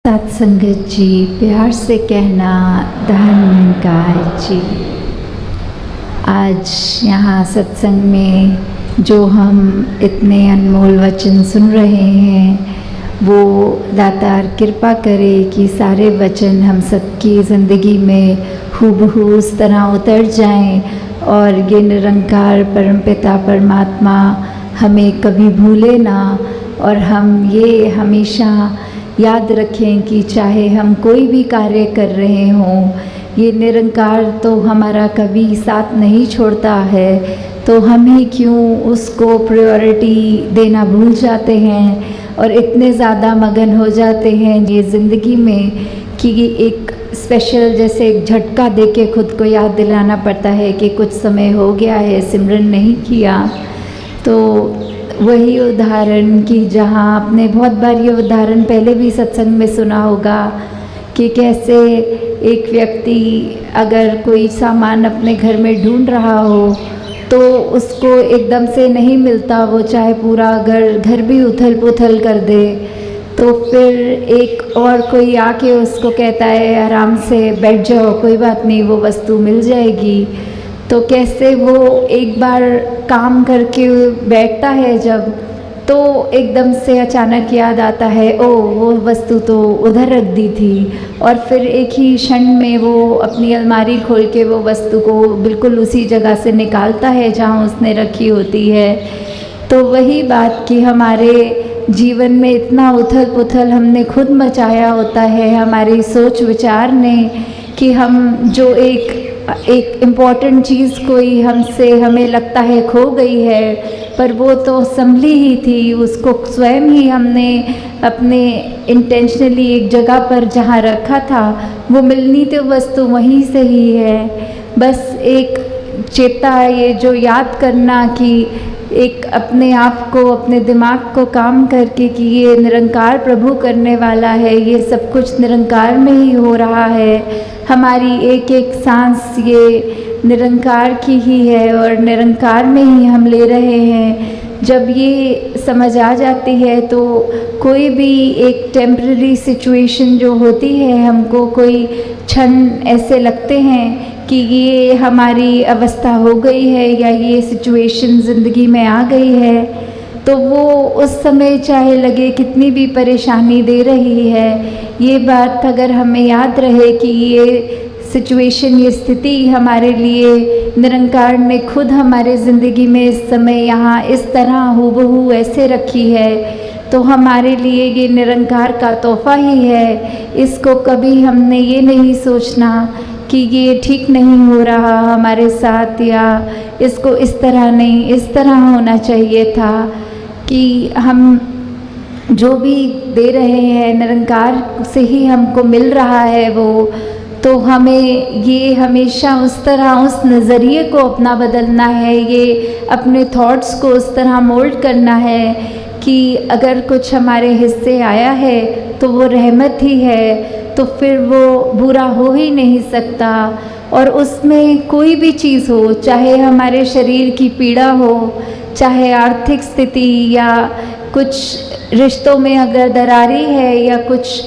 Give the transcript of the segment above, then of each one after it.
सत्संगत जी, प्यार से कहना धन निरंकार जी। आज यहाँ सत्संग में जो हम इतने अनमोल वचन सुन रहे हैं, वो दातार कृपा करे कि सारे वचन हम सबकी ज़िंदगी में हूबहू उस तरह उतर जाएं और ये निरंकार परमपिता परमात्मा हमें कभी भूले ना। और हम ये हमेशा याद रखें कि चाहे हम कोई भी कार्य कर रहे हों, ये निरंकार तो हमारा कभी साथ नहीं छोड़ता है। तो हम ही क्यों उसको प्रायोरिटी देना भूल जाते हैं और इतने ज़्यादा मगन हो जाते हैं ये ज़िंदगी में कि एक स्पेशल जैसे एक झटका दे के खुद को याद दिलाना पड़ता है कि कुछ समय हो गया है सिमरन नहीं किया। तो वही उदाहरण कि जहाँ आपने बहुत बार ये उदाहरण पहले भी सत्संग में सुना होगा कि कैसे एक व्यक्ति अगर कोई सामान अपने घर में ढूंढ रहा हो तो उसको एकदम से नहीं मिलता, वो चाहे पूरा घर भी उथल पुथल कर दे, तो फिर एक और कोई आके उसको कहता है आराम से बैठ जाओ, कोई बात नहीं, वो वस्तु मिल जाएगी। तो कैसे वो एक बार काम करके बैठता है जब, तो एकदम से अचानक याद आता है ओ वो वस्तु तो उधर रख दी थी, और फिर एक ही क्षण में वो अपनी अलमारी खोल के वो वस्तु को बिल्कुल उसी जगह से निकालता है जहाँ उसने रखी होती है। तो वही बात कि हमारे जीवन में इतना उथल पुथल हमने खुद मचाया होता है हमारी सोच विचार ने कि हम जो एक इम्पॉर्टेंट चीज़ कोई हमसे हमें लगता है खो गई है, पर वो तो संभली ही थी, उसको स्वयं ही हमने अपने इंटेंशनली एक जगह पर जहाँ रखा था वो मिलनी तो वस्तु वहीं से ही है। बस एक चेता ये जो याद करना कि एक अपने आप को अपने दिमाग को काम करके कि ये निरंकार प्रभु करने वाला है, ये सब कुछ निरंकार में ही हो रहा है, हमारी एक एक सांस ये निरंकार की ही है और निरंकार में ही हम ले रहे हैं। जब ये समझ आ जाती है तो कोई भी एक टेम्पररी सिचुएशन जो होती है, हमको कोई क्षण ऐसे लगते हैं कि ये हमारी अवस्था हो गई है या ये सिचुएशन ज़िंदगी में आ गई है, तो वो उस समय चाहे लगे कितनी भी परेशानी दे रही है, ये बात अगर हमें याद रहे कि ये सिचुएशन ये स्थिति हमारे लिए निरंकार ने खुद हमारे ज़िंदगी में इस समय यहाँ इस तरह हूबहू ऐसे रखी है, तो हमारे लिए ये निरंकार का तोहफ़ा ही है। इसको कभी हमने ये नहीं सोचना कि ये ठीक नहीं हो रहा हमारे साथ या इसको इस तरह नहीं इस तरह होना चाहिए था, कि हम जो भी दे रहे हैं निरंकार से ही हमको मिल रहा है वो, तो हमें ये हमेशा उस तरह उस नज़रिए को अपना बदलना है, ये अपने थॉट्स को उस तरह मोल्ड करना है कि अगर कुछ हमारे हिस्से आया है तो वो रहमत ही है, तो फिर वो बुरा हो ही नहीं सकता। और उसमें कोई भी चीज़ हो, चाहे हमारे शरीर की पीड़ा हो, चाहे आर्थिक स्थिति या कुछ रिश्तों में अगर दरारी है या कुछ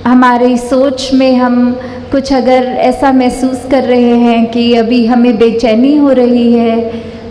हमारी सोच में हम कुछ अगर ऐसा महसूस कर रहे हैं कि अभी हमें बेचैनी हो रही है,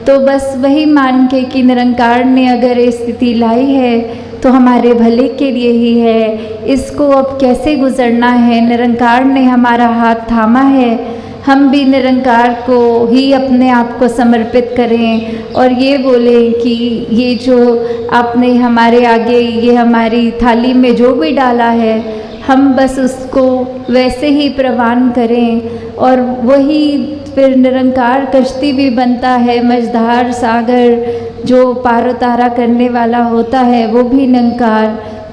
तो बस वही मान के कि निरंकार ने अगर ये स्थिति लाई है तो हमारे भले के लिए ही है, इसको अब कैसे गुजरना है, निरंकार ने हमारा हाथ थामा है, हम भी निरंकार को ही अपने आप को समर्पित करें और ये बोलें कि ये जो आपने हमारे आगे ये हमारी थाली में जो भी डाला है, हम बस उसको वैसे ही प्रवान करें। और वही फिर निरंकार कश्ती भी बनता है, मझधार सागर जो पार उतारा करने वाला होता है वो भी निरंकार।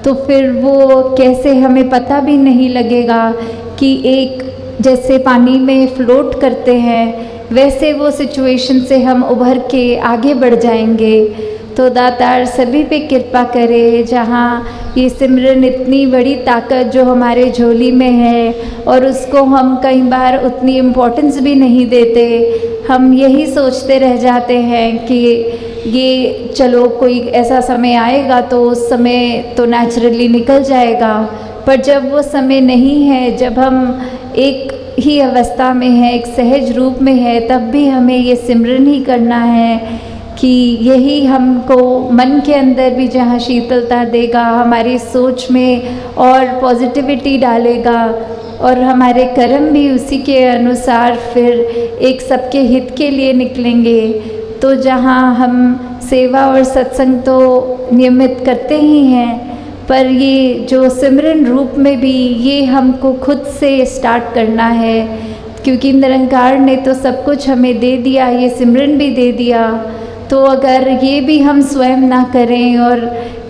तो फिर वो कैसे हमें पता भी नहीं लगेगा कि एक जैसे पानी में फ्लोट करते हैं वैसे वो सिचुएशन से हम उभर के आगे बढ़ जाएंगे। तो दातार सभी पे कृपा करे, जहाँ ये सिमरन इतनी बड़ी ताकत जो हमारे झोली में है और उसको हम कई बार उतनी इम्पोर्टेंस भी नहीं देते, हम यही सोचते रह जाते हैं कि ये चलो कोई ऐसा समय आएगा तो उस समय तो नेचुरली निकल जाएगा, पर जब वो समय नहीं है, जब हम एक ही अवस्था में हैं, एक सहज रूप में है, तब भी हमें ये सिमरन ही करना है कि यही हमको मन के अंदर भी जहाँ शीतलता देगा, हमारी सोच में और पॉजिटिविटी डालेगा, और हमारे कर्म भी उसी के अनुसार फिर एक सबके हित के लिए निकलेंगे। तो जहाँ हम सेवा और सत्संग तो नियमित करते ही हैं, पर ये जो सिमरन रूप में भी ये हमको खुद से स्टार्ट करना है, क्योंकि निरंकार ने तो सब कुछ हमें दे दिया, ये सिमरन भी दे दिया। तो अगर ये भी हम स्वयं ना करें और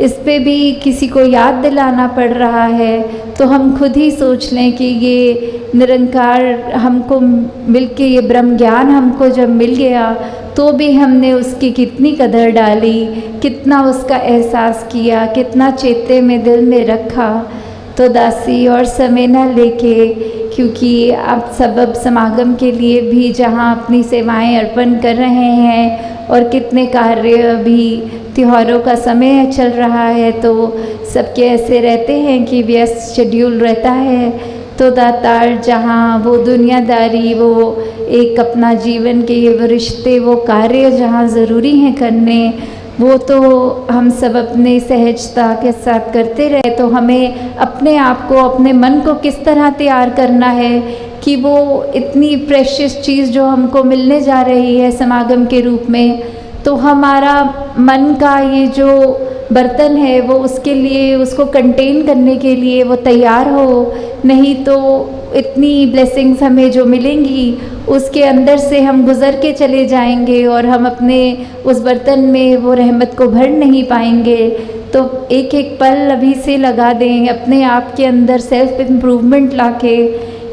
इस पे भी किसी को याद दिलाना पड़ रहा है, तो हम खुद ही सोच लें कि ये निरंकार हमको मिलके, ये ब्रह्म ज्ञान हमको जब मिल गया, तो भी हमने उसकी कितनी कदर डाली, कितना उसका एहसास किया, कितना चेते में दिल में रखा। तो दासी और समय न लेके, क्योंकि आप सबब समागम के लिए भी जहाँ अपनी सेवाएं अर्पण कर रहे हैं, और कितने कार्य अभी त्योहारों का समय चल रहा है, तो सबके ऐसे रहते हैं कि व्यस्त शेड्यूल रहता है। तो दातार जहाँ वो दुनियादारी, वो एक अपना जीवन के ये वो रिश्ते, वो कार्य जहाँ ज़रूरी हैं करने, वो तो हम सब अपने सहजता के साथ करते रहे। तो हमें अपने आप को, अपने मन को किस तरह तैयार करना है कि वो इतनी प्रेशियस चीज़ जो हमको मिलने जा रही है समागम के रूप में, तो हमारा मन का ये जो बर्तन है वो उसके लिए, उसको कंटेन करने के लिए वो तैयार हो। नहीं तो इतनी ब्लेसिंग्स हमें जो मिलेंगी उसके अंदर से हम गुज़र के चले जाएंगे और हम अपने उस बर्तन में वो रहमत को भर नहीं पाएंगे। तो एक एक पल अभी से लगा दें अपने आप के अंदर सेल्फ इम्प्रूवमेंट लाके,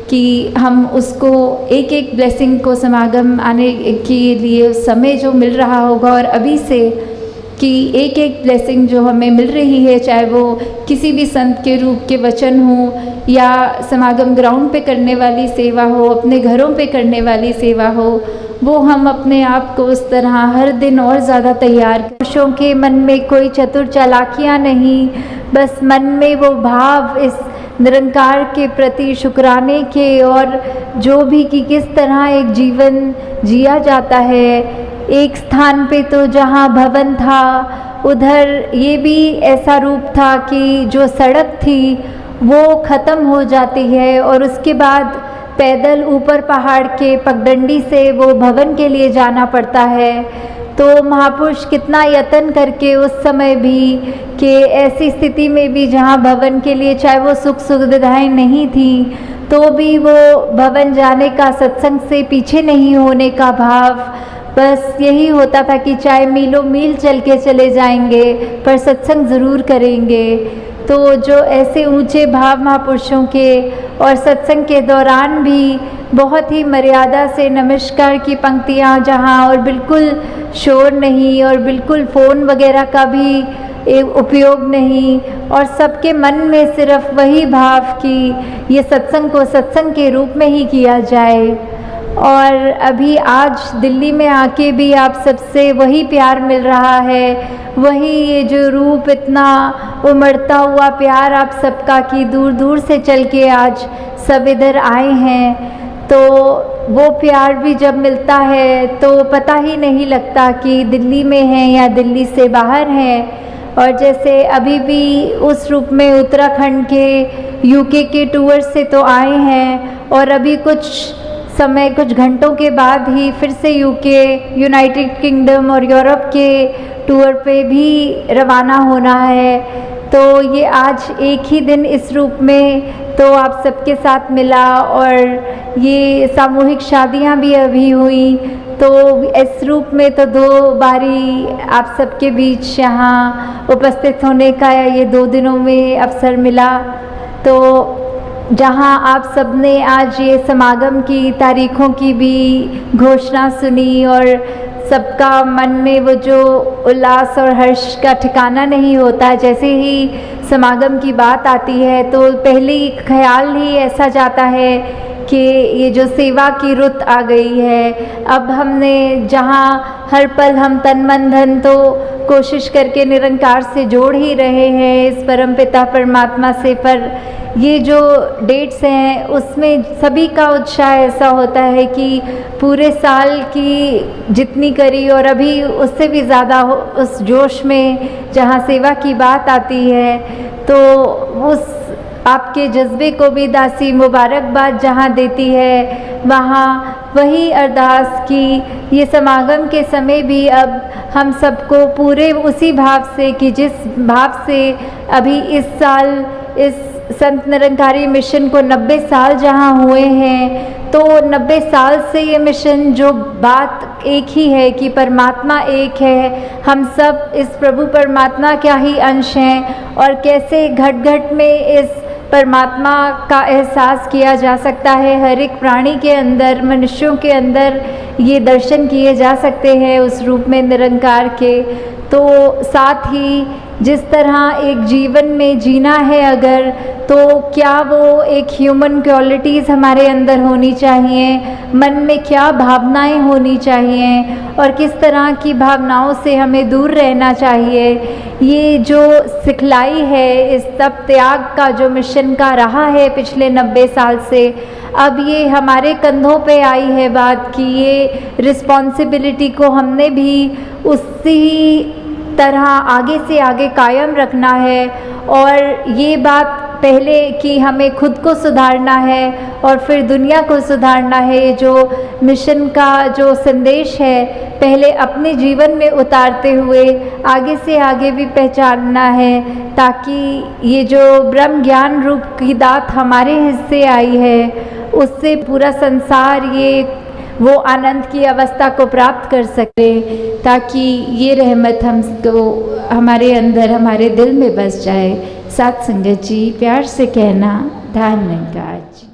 कि हम उसको एक एक ब्लेसिंग को समागम आने के लिए समय जो मिल रहा होगा, और अभी से कि एक एक ब्लेसिंग जो हमें मिल रही है, चाहे वो किसी भी संत के रूप के वचन हो, या समागम ग्राउंड पे करने वाली सेवा हो, अपने घरों पे करने वाली सेवा हो, वो हम अपने आप को उस तरह हर दिन और ज़्यादा तैयार। पुरुषों के मन में कोई चतुर चालाकियाँ नहीं, बस मन में वो भाव इस निरंकार के प्रति शुक्राने के, और जो भी कि किस तरह एक जीवन जिया जाता है। एक स्थान पे तो जहाँ भवन था, उधर ये भी ऐसा रूप था कि जो सड़क थी वो ख़त्म हो जाती है, और उसके बाद पैदल ऊपर पहाड़ के पगडंडी से वो भवन के लिए जाना पड़ता है। तो महापुरुष कितना यत्न करके उस समय भी, कि ऐसी स्थिति में भी जहाँ भवन के लिए चाहे वो सुख सुविधाएं नहीं थी, तो भी वो भवन जाने का, सत्संग से पीछे नहीं होने का भाव बस यही होता था कि चाहे मीलों मील चल के चले जाएंगे, पर सत्संग ज़रूर करेंगे। तो जो ऐसे ऊंचे भाव महापुरुषों के, और सत्संग के दौरान भी बहुत ही मर्यादा से नमस्कार की पंक्तियाँ जहाँ, और बिल्कुल शोर नहीं, और बिल्कुल फ़ोन वगैरह का भी उपयोग नहीं, और सबके मन में सिर्फ वही भाव कि ये सत्संग को सत्संग के रूप में ही किया जाए। और अभी आज दिल्ली में आके भी आप सबसे वही प्यार मिल रहा है, वही ये जो रूप इतना उमड़ता हुआ प्यार आप सबका, कि दूर दूर से चल के आज सब इधर आए हैं। तो वो प्यार भी जब मिलता है तो पता ही नहीं लगता कि दिल्ली में हैं या दिल्ली से बाहर हैं। और जैसे अभी भी उस रूप में उत्तराखंड के, यूके के टूर से तो आए हैं, और अभी कुछ समय, कुछ घंटों के बाद ही फिर से यूके, यूनाइटेड किंगडम और यूरोप के टूर पे भी रवाना होना है। तो ये आज एक ही दिन इस रूप में तो आप सबके साथ मिला, और ये सामूहिक शादियां भी अभी हुई, तो इस रूप में तो 2 बारी आप सबके बीच यहाँ उपस्थित होने का ये 2 दिनों में अवसर मिला। तो जहाँ आप सबने आज ये समागम की तारीखों की भी घोषणा सुनी, और सबका मन में वो जो उल्लास और हर्ष का ठिकाना नहीं होता, जैसे ही समागम की बात आती है तो पहले ही ख्याल ही ऐसा जाता है कि ये जो सेवा की रुत आ गई है। अब हमने जहाँ हर पल हम तन मन धन तो कोशिश करके निरंकार से जोड़ ही रहे हैं, इस परमपिता परमात्मा से, पर ये जो डेट्स हैं उसमें सभी का उत्साह ऐसा होता है कि पूरे साल की जितनी करी और अभी उससे भी ज़्यादा उस जोश में जहाँ सेवा की बात आती है तो उस आपके जज्बे को भी दासी मुबारकबाद जहाँ देती है, वहाँ वही अरदास की ये समागम के समय भी अब हम सबको पूरे उसी भाव से कि जिस भाव से अभी इस साल इस संत निरंकारी मिशन को 90 साल जहाँ हुए हैं, तो 90 साल से ये मिशन जो बात एक ही है कि परमात्मा एक है, हम सब इस प्रभु परमात्मा क्या ही अंश हैं और कैसे घट घट में इस परमात्मा का एहसास किया जा सकता है। हर एक प्राणी के अंदर, मनुष्यों के अंदर ये दर्शन किए जा सकते हैं उस रूप में निरंकार के। तो साथ ही जिस तरह एक जीवन में जीना है अगर, तो क्या वो एक ह्यूमन क्वालिटीज़ हमारे अंदर होनी चाहिए, मन में क्या भावनाएं होनी चाहिए और किस तरह की भावनाओं से हमें दूर रहना चाहिए। ये जो सिखलाई है इस तप त्याग का जो मिशन का रहा है पिछले 90 साल से, अब ये हमारे कंधों पे आई है बात कि ये रिस्पॉन्सिबिलिटी को हमने भी उसी तरह आगे से आगे कायम रखना है। और ये बात पहले कि हमें खुद को सुधारना है और फिर दुनिया को सुधारना है। जो मिशन का जो संदेश है पहले अपने जीवन में उतारते हुए आगे से आगे भी पहचानना है, ताकि ये जो ब्रह्म ज्ञान रूप की दात हमारे हिस्से आई है उससे पूरा संसार ये वो आनंद की अवस्था को प्राप्त कर सके, ताकि ये रहमत हमको हमारे अंदर हमारे दिल में बस जाए। साथ संगत जी प्यार से कहना, धन्यवाद जी।